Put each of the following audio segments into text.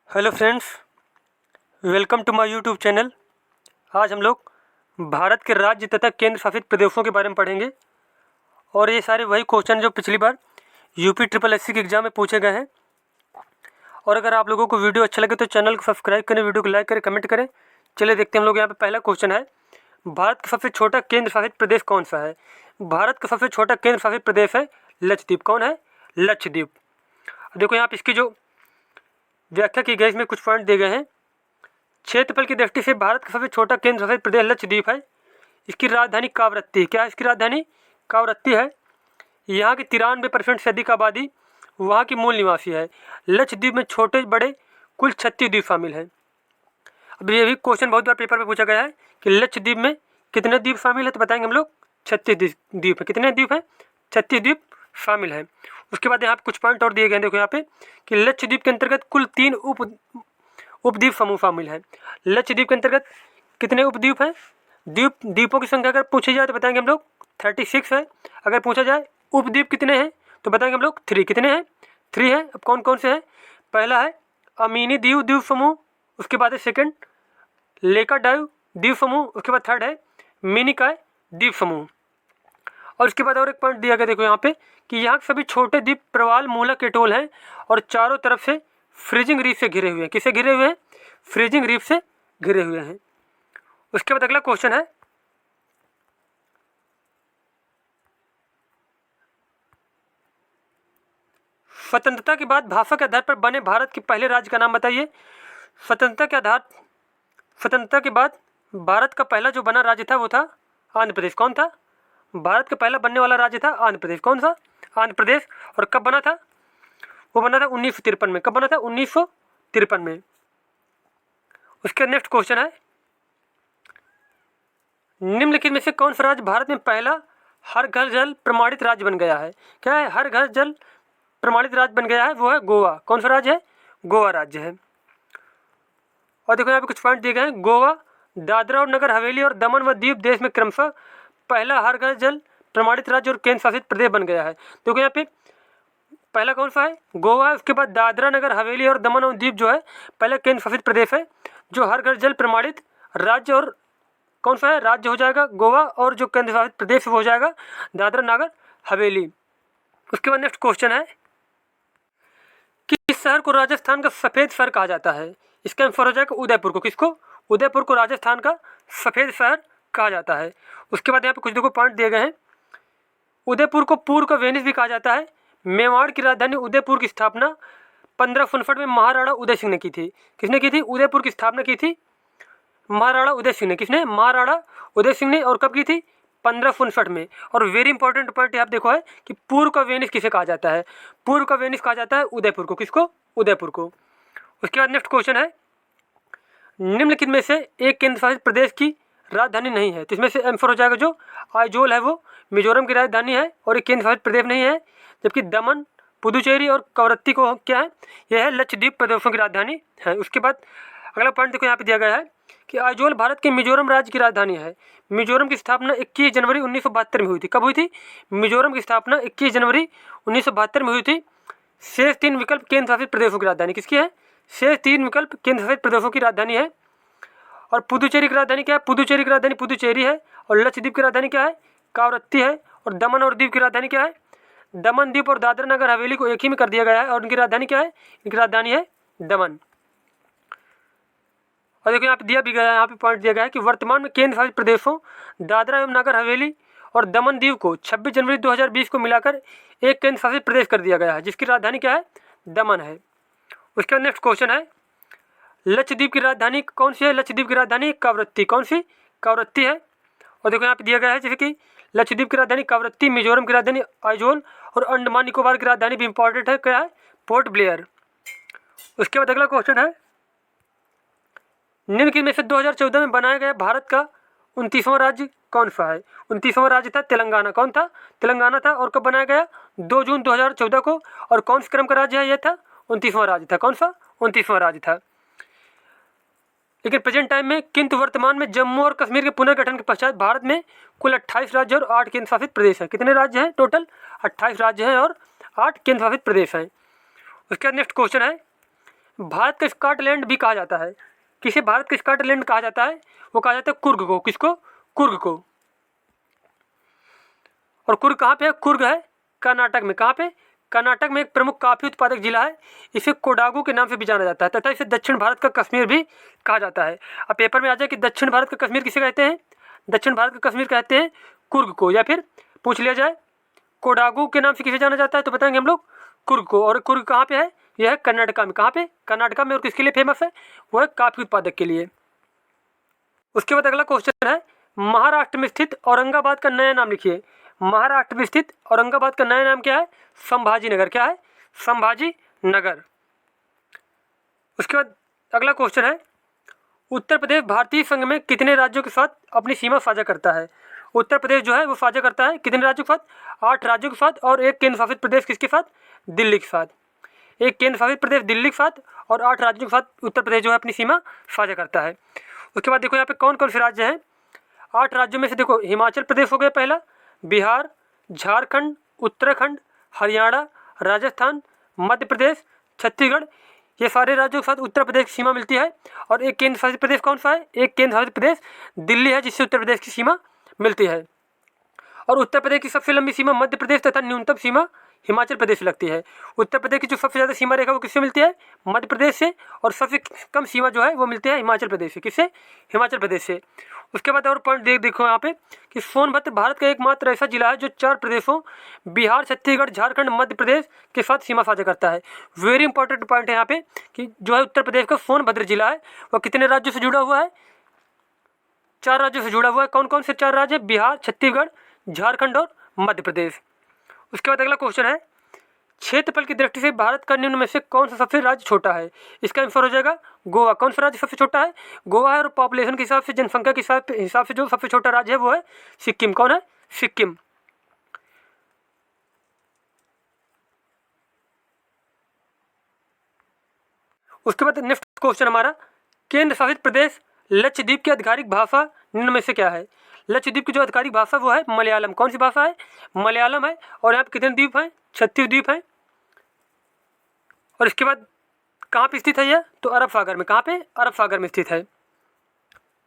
Hello friends, welcome to my YouTube channel. आज हम लोग भारत के राज्य तथा केंद्र शासित प्रदेशों के बारे में पढ़ेंगे और ये सारे वही क्वेश्चन जो पिछली बार यूपी ट्रिपल एससी के एग्ज़ाम में पूछे गए हैं। और अगर आप लोगों को वीडियो अच्छा लगे तो चैनल को सब्सक्राइब करें, वीडियो को लाइक करें, कमेंट करें। चलिए देखते हैं हम लोग। यहाँ पे पहला क्वेश्चन है, भारत का सबसे छोटा केंद्र शासित प्रदेश कौन सा है? भारत का सबसे छोटा केंद्र शासित प्रदेश है लक्षद्वीप। कौन है? लक्षद्वीप। देखो यहाँ पे इसकी जो व्याख्या की गई, इसमें कुछ पॉइंट दिए गए हैं। क्षेत्रफल की दृष्टि से भारत का सबसे छोटा केंद्र शासित प्रदेश लक्षद्वीप है। इसकी राजधानी कावरत्ती है। क्या है इसकी राजधानी? कावरत्ती है। यहाँ की 93% से अधिक आबादी वहाँ की मूल निवासी है। लक्षद्वीप में छोटे बड़े कुल 36 द्वीप शामिल हैं। अब ये भी क्वेश्चन बहुत बार पेपर में पूछा गया है कि लक्षद्वीप में कितने द्वीप शामिल है, तो बताएंगे हम लोग 36 द्वीप है। कितने द्वीप हैं? 36 द्वीप शामिल हैं। उसके बाद यहाँ पे कुछ पॉइंट और दिए गए हैं। देखो यहाँ पे कि लक्षद्वीप के अंतर्गत कुल 3 उपद्वीप समूह शामिल हैं। लक्षद्वीप के अंतर्गत कितने उपद्वीप हैं? द्वीपों की संख्या अगर पूछी जाए तो बताएंगे हम लोग 36 है। अगर पूछा जाए उपद्वीप कितने हैं तो बताएंगे हम लोग 3। कितने हैं? 3 हैं। अब कौन कौन से हैं? पहला है अमीनी द्वीप द्वीप समूह, उसके बाद है सेकंड लेका डाइव द्वीप समूह, उसके बाद थर्ड है मिनिकॉय द्वीप समूह। और उसके बाद और एक पॉइंट दिया गया, देखो यहाँ पे कि यहाँ सभी छोटे द्वीप प्रवाल मूलक एटोल हैं और चारों तरफ से फ्रीजिंग रीफ से घिरे हुए हैं। किससे घिरे हुए हैं? फ्रीजिंग रीफ से घिरे हुए हैं। उसके बाद अगला क्वेश्चन है, स्वतंत्रता के बाद भाषा के आधार पर बने भारत के पहले राज्य का नाम बताइए। स्वतंत्रता के बाद भारत का पहला जो बना राज्य था वो था आंध्र प्रदेश। कौन था? भारत का पहला बनने वाला राज्य था आंध्र प्रदेश। कौन सा? आंध्र प्रदेश। और कब बना था? वो बना था 1953 में। कब बना था? 1953 में। उसके नेक्स्ट क्वेश्चन है, निम्नलिखित में से कौन सा राज्य भारत में पहला हर घर जल प्रमाणित राज्य बन गया है? क्या है? हर घर जल प्रमाणित राज्य बन गया है, वो है गोवा। कौन सा राज्य है? गोवा राज्य है। और देखो यहाँ पे कुछ पॉइंट दिए गए हैं। गोवा, दादरा और नगर हवेली और दमन व दीव देश में क्रमशः पहला हर घर जल प्रमाणित राज्य और केंद्र शासित प्रदेश बन गया है। देखो यहाँ पे पहला कौन सा है? गोवा है। उसके बाद दादरा नगर हवेली और दमन और दीव जो है पहला केंद्र शासित प्रदेश है जो हर घर जल प्रमाणित राज्य। और कौन सा है? राज्य हो जाएगा गोवा, और जो केंद्र शासित प्रदेश वो हो जाएगा दादरा नगर हवेली। उसके बाद नेक्स्ट क्वेश्चन है, किस शहर को राजस्थान का सफ़ेद शहर कहा जाता है? इसका आंसर हो जाएगा उदयपुर को। किसको? उदयपुर को राजस्थान का सफ़ेद शहर कहा जाता है। उसके बाद यहाँ पे कुछ देखो पॉइंट दिए गए हैं। उदयपुर को पूर्व का वेनिस भी कहा जाता है। मेवाड़ की राजधानी उदयपुर की स्थापना 1559 में महाराणा उदय सिंह ने की थी। किसने की थी? उदयपुर की स्थापना की थी महाराणा उदय सिंह ने। किसने? महाराणा उदय सिंह ने। और कब की थी? 1559 में। और वेरी इंपॉर्टेंट पॉइंट यहाँ देखो है कि पूर्व का वेनिस किसे कहा जाता है? पूर्व का वेनिस कहा जाता है उदयपुर को। किसको? उदयपुर को। उसके बाद नेक्स्ट क्वेश्चन है, निम्नलिखित में से एक केंद्र शासित प्रदेश की राजधानी नहीं है। तो इसमें से आंसर हो जाएगा जो आइजोल है वो मिजोरम की राजधानी है और एक केंद्र शासित प्रदेश नहीं है। जबकि दमन, पुदुचेरी और कवरत्ती को क्या है? यह है लक्षद्वीप प्रदेशों की राजधानी है। उसके बाद अगला पॉइंट देखो यहाँ पे दिया गया है कि आइजोल भारत के मिजोरम राज्य की राजधानी है। मिजोरम की स्थापना 21 जनवरी 1972 में हुई थी। कब हुई थी? मिजोरम की स्थापना 21 जनवरी 1972 में हुई थी। शेष 3 विकल्प केंद्र शासित प्रदेशों की राजधानी किसकी है? शेष 3 विकल्प केंद्र शासित प्रदेशों की राजधानी है। और पुदुचेरी की राजधानी क्या है? पुदुचेरी की राजधानी पुदुचेरी है। और लक्षद्वीप की राजधानी क्या है? कावरत्ती है। और दमन और दीव की राजधानी क्या है? दमन, दीव और दादरा नगर हवेली को एक ही में कर दिया गया है और उनकी राजधानी क्या है? इनकी राजधानी है दमन। और देखो यहाँ पे दिया भी गया है, यहाँ पे पॉइंट दिया गया है कि वर्तमान में केंद्र शासित प्रदेशों दादरा एवं नगर हवेली और दमन दीव को 26 जनवरी 2020 को मिलाकर एक केंद्र शासित प्रदेश कर दिया गया है जिसकी राजधानी क्या है? दमन है। उसके बाद नेक्स्ट क्वेश्चन है, लक्षद्वीप की राजधानी कौन सी है? लक्षद्वीप की राजधानी कावरत्ती। कौन सी? कावरत्ती है। और देखो यहाँ पे दिया गया है जैसे कि लक्षद्वीप की राजधानी कावरत्ती, मिजोरम की राजधानी आइजोल और अंडमान निकोबार की राजधानी भी इंपॉर्टेंट है। क्या है? Port Blair. उसके बाद अगला क्वेश्चन है, निम्नलिखित में से 2014 में बनाया गया भारत का 29वां राज्य कौन सा है? 29वां राज्य था तेलंगाना। कौन था? तेलंगाना था। और कब बनाया गया? 2 जून 2014 को। और कौन से क्रम का राज्य है? यह था 29वां राज्य था। कौन सा? 29वां राज्य था। लेकिन प्रेजेंट टाइम में किंतु वर्तमान में जम्मू और कश्मीर के पुनर्गठन के पश्चात भारत में कुल 28 राज्य और 8 केंद्र शासित प्रदेश हैं। कितने राज्य हैं? टोटल 28 राज्य हैं और 8 केंद्र शासित प्रदेश हैं। उसके बाद नेक्स्ट क्वेश्चन है, भारत का स्कॉटलैंड भी कहा जाता है। किसे भारत का स्कॉटलैंड कहा जाता है? वो कहा जाता है कुर्ग को। किसको? कुर्ग को। और कुर्ग कहाँ पे है? कुर्ग है कर्नाटक में। कहाँ पे? कर्नाटक में एक प्रमुख कॉफी उत्पादक जिला है। इसे कोडागू के नाम से भी जाना जाता है तथा इसे दक्षिण भारत का कश्मीर भी कहा जाता है। अब पेपर में आ जाए कि दक्षिण भारत का कश्मीर किसे कहते हैं? दक्षिण भारत का कश्मीर कहते हैं कुर्ग को। या फिर पूछ लिया जाए कोडागू के नाम से किसे जाना जाता है, तो बताएंगे हम लोग कुर्ग को। और कुर्ग कहाँ पे है? यह है कर्नाटका में। कहाँ पे? कर्नाटका में। और किसके लिए फेमस है? वह है कॉफी उत्पादक के लिए। उसके बाद अगला क्वेश्चन है, महाराष्ट्र में स्थित औरंगाबाद का नया नाम लिखिए। महाराष्ट्र में स्थित औरंगाबाद का नया नाम क्या है? संभाजी नगर। क्या है? संभाजी नगर। उसके बाद अगला क्वेश्चन है, उत्तर प्रदेश भारतीय संघ में कितने राज्यों के साथ अपनी सीमा साझा करता है? उत्तर प्रदेश जो है वो साझा करता है कितने राज्यों के साथ? 8 राज्यों के साथ। और एक केंद्र शासित प्रदेश किसके साथ? दिल्ली के साथ। एक केंद्र शासित प्रदेश दिल्ली के साथ और 8 राज्यों के साथ उत्तर प्रदेश जो है अपनी सीमा साझा करता है। उसके बाद देखो यहाँ पे कौन कौन से राज्य हैं। 8 राज्यों में से देखो हिमाचल प्रदेश हो गया पहला, बिहार, झारखंड, उत्तराखंड, हरियाणा, राजस्थान, मध्य प्रदेश, छत्तीसगढ़, ये सारे राज्यों के साथ उत्तर प्रदेश की सीमा मिलती है। और एक केंद्र शासित प्रदेश कौन सा है? एक केंद्र शासित प्रदेश दिल्ली है, जिससे उत्तर प्रदेश की सीमा मिलती है। और उत्तर प्रदेश की सबसे लंबी सीमा मध्य प्रदेश तथा न्यूनतम सीमा हिमाचल प्रदेश से लगती है। उत्तर प्रदेश की जो सबसे ज़्यादा सीमा रेखा वो किससे मिलती है? मध्य प्रदेश से। और सबसे कम सीमा जो है वो मिलती है हिमाचल प्रदेश से। किससे? हिमाचल प्रदेश से। उसके बाद और पॉइंट देखो यहाँ पे कि सोनभद्र भारत का एकमात्र ऐसा जिला है जो 4 प्रदेशों बिहार, छत्तीसगढ़, झारखंड, मध्य प्रदेश के साथ सीमा साझा करता है। वेरी इंपॉर्टेंट पॉइंट है यहाँ पे कि जो है उत्तर प्रदेश का सोनभद्र जिला है वो कितने राज्यों से जुड़ा हुआ है? 4 राज्यों से जुड़ा हुआ है। कौन कौन से 4 राज्य? बिहार, छत्तीसगढ़, झारखंड और मध्य प्रदेश। उसके बाद अगला क्वेश्चन है, क्षेत्रफल की दृष्टि से भारत का निम्न में से कौन सा सबसे राज्य छोटा है? इसका आंसर हो जाएगा गोवा। कौन सा राज्य सबसे छोटा है? गोवा है। और पॉपुलेशन के हिसाब से, जनसंख्या के हिसाब से जो सबसे छोटा राज्य है वो है सिक्किम। कौन है? सिक्किम। उसके बाद नेक्स्ट क्वेश्चन हमारा, केंद्र शासित प्रदेश लक्षद्वीप की आधिकारिक भाषा निम्न में से क्या है? लक्षद्वीप की जो आधिकारिक भाषा वो है मलयालम। कौन सी भाषा है? मलयालम है। और यहाँ पे कितने द्वीप हैं? 36 द्वीप हैं। और इसके बाद कहाँ पे स्थित है यह? तो अरब सागर में। कहाँ पे? अरब सागर में स्थित है।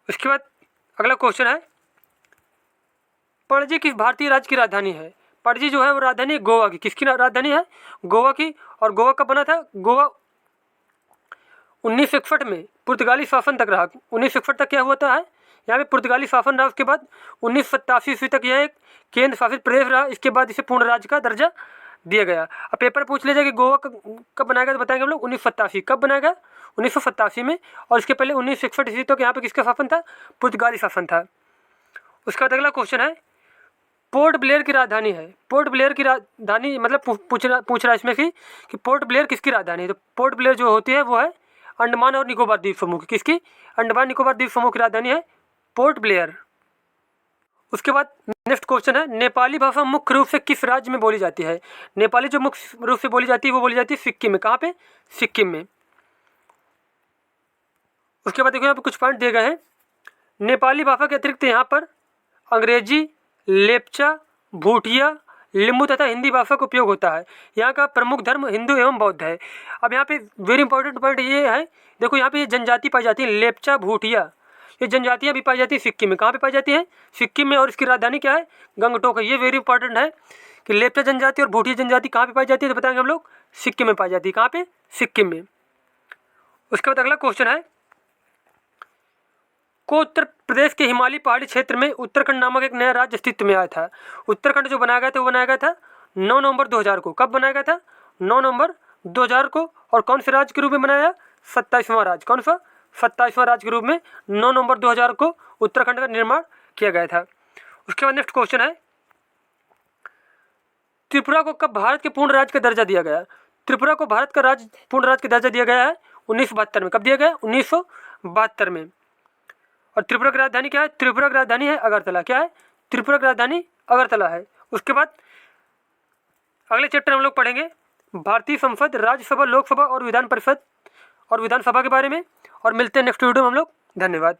उसके बाद अगला क्वेश्चन है, पणजी किस भारतीय राज्य की राजधानी है? पणजी जो है वो राजधानी गोवा की। किसकी राजधानी है? गोवा की। और गोवा कब बना था? गोवा 1961 में पुर्तगाली शासन तक रहा। 1961 तक क्या हुआ था है? यहाँ पे पुर्तगाली शासन रहा। उसके बाद 1987 ईस्वी तक यह एक केंद्र शासित प्रदेश रहा। इसके बाद इसे पूर्ण राज्य का दर्जा दिया गया। अब पेपर पूछ लीजिए कि गोवा कब बनाया गया, तो बताएंगे हम लोग 1987। कब बनाया गया? 1987 में। और इसके पहले 1961 ईस्वी तक यहाँ पे किसका शासन था? पुर्तगाली शासन था। उसके बाद अगला क्वेश्चन है, पोर्ट ब्लेयर की राजधानी है। पोर्ट ब्लेयर की राजधानी मतलब पूछ रहा है इसमें कि पोर्ट ब्लेयर किसकी राजधानी है? तो पोर्ट ब्लेयर जो होती है वो है अंडमान और निकोबार द्वीप समूह की। किसकी? अंडमान निकोबार द्वीप समूह की राजधानी है पोर्ट ब्लेयर। उसके बाद नेक्स्ट क्वेश्चन है, नेपाली भाषा मुख्य रूप से किस राज्य में बोली जाती है? नेपाली जो मुख्य रूप से बोली जाती है वो बोली जाती है सिक्किम में। कहाँ पे? सिक्किम में। उसके बाद देखो यहाँ पे कुछ पॉइंट दिए गए हैं। नेपाली भाषा के अतिरिक्त यहाँ पर अंग्रेजी, लेप्चा, भूटिया, लिम्बू तथा हिंदी भाषा का उपयोग होता है। यहाँ का प्रमुख धर्म हिंदू एवं बौद्ध है। अब यहाँ पे वेरी इंपॉर्टेंट पॉइंट ये है, देखो यहाँ पे ये जनजाति पाई जाती है लेप्चा, भूटिया, ये जनजातियाँ भी पाई जाती है सिक्किम में। कहाँ पे पाई जाती है? सिक्किम में। और इसकी राजधानी क्या है? गंगटोक है। ये वेरी इंपॉर्टेंट है कि लेप्चा जनजाति और भूटिया जनजाति कहाँ पे पाई जाती है, तो बताएंगे हम लोग सिक्किम में पाई जाती है। कहाँ पे? सिक्किम में। उसके बाद अगला क्वेश्चन है, को उत्तर प्रदेश के हिमालयी पहाड़ी क्षेत्र में उत्तराखंड नामक एक नया राज्य अस्तित्व में आया था। उत्तराखंड जो बनाया गया था वो बनाया गया था 9 नवंबर 2000 को। कब बनाया गया था? 9 नवंबर 2000 को। और कौन से राज्य के रूप में बनाया? 27वां राज्य। कौन सा? 27वां राज्य के रूप में 9 नवंबर 2000 को उत्तराखंड का निर्माण किया गया था। उसके बाद नेक्स्ट क्वेश्चन है, त्रिपुरा को कब भारत के पूर्ण राज्य का दर्जा दिया गया? त्रिपुरा को भारत का पूर्ण राज्य का दर्जा दिया गया है 1972 में। कब दिया गया? 1972 में। और त्रिपुरा की राजधानी क्या है? त्रिपुरा की राजधानी है अगरतला। क्या है? त्रिपुरा की राजधानी अगरतला है। उसके बाद अगले चैप्टर हम लोग पढ़ेंगे भारतीय संसद, राज्यसभा, लोकसभा और विधान परिषद और विधानसभा के बारे में। और मिलते हैं नेक्स्ट वीडियो में हम लोग। धन्यवाद।